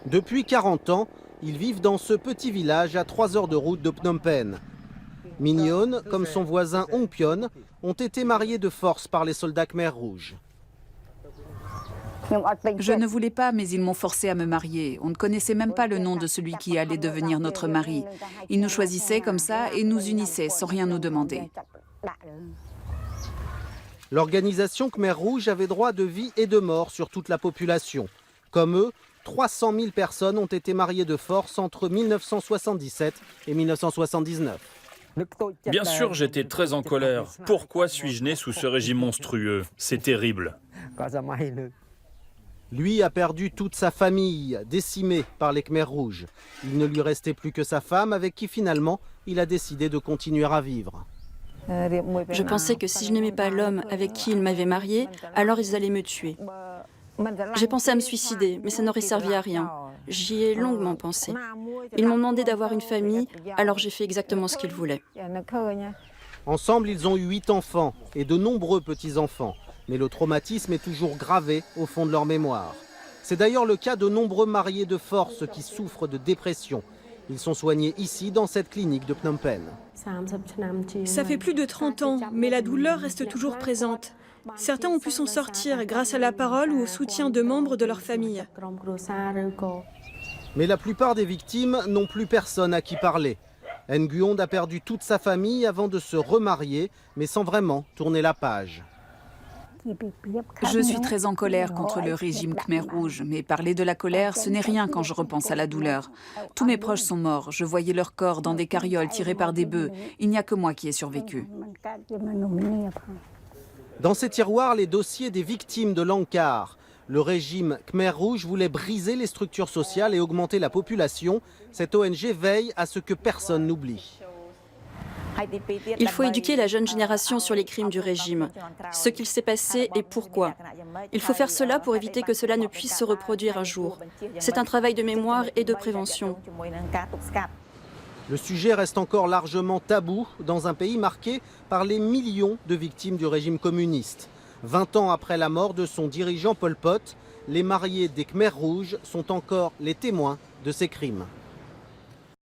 Depuis 40 ans, ils vivent dans ce petit village à 3 heures de route de Phnom Penh. Minyon, comme son voisin Ong Pion, ont été mariés de force par les soldats Khmer Rouges. Je ne voulais pas, mais ils m'ont forcé à me marier. On ne connaissait même pas le nom de celui qui allait devenir notre mari. Ils nous choisissaient comme ça et nous unissaient sans rien nous demander. L'organisation Khmer Rouge avait droit de vie et de mort sur toute la population. Comme eux, 300 000 personnes ont été mariées de force entre 1977 et 1979. Bien sûr, j'étais très en colère. Pourquoi suis-je né sous ce régime monstrueux? C'est terrible. Lui a perdu toute sa famille, décimée par les Khmer Rouges. Il ne lui restait plus que sa femme, avec qui finalement il a décidé de continuer à vivre. Je pensais que si je n'aimais pas l'homme avec qui ils m'avaient mariée, alors ils allaient me tuer. J'ai pensé à me suicider, mais ça n'aurait servi à rien. J'y ai longuement pensé. Ils m'ont demandé d'avoir une famille, alors j'ai fait exactement ce qu'ils voulaient. Ensemble, ils ont eu 8 enfants et de nombreux petits-enfants. Mais le traumatisme est toujours gravé au fond de leur mémoire. C'est d'ailleurs le cas de nombreux mariés de force qui souffrent de dépression. Ils sont soignés ici, dans cette clinique de Phnom Penh. Ça fait plus de 30 ans, mais la douleur reste toujours présente. Certains ont pu s'en sortir grâce à la parole ou au soutien de membres de leur famille. Mais la plupart des victimes n'ont plus personne à qui parler. Nguyen a perdu toute sa famille avant de se remarier, mais sans vraiment tourner la page. Je suis très en colère contre le régime Khmer Rouge, mais parler de la colère, ce n'est rien quand je repense à la douleur. Tous mes proches sont morts, je voyais leurs corps dans des carrioles tirées par des bœufs. Il n'y a que moi qui ai survécu. Dans ces tiroirs, les dossiers des victimes de l'Angkar. Le régime Khmer Rouge voulait briser les structures sociales et augmenter la population. Cette ONG veille à ce que personne n'oublie. Il faut éduquer la jeune génération sur les crimes du régime, ce qu'il s'est passé et pourquoi. Il faut faire cela pour éviter que cela ne puisse se reproduire un jour. C'est un travail de mémoire et de prévention. Le sujet reste encore largement tabou dans un pays marqué par les millions de victimes du régime communiste. 20 ans après la mort de son dirigeant Pol Pot, les mariés des Khmer Rouges sont encore les témoins de ces crimes.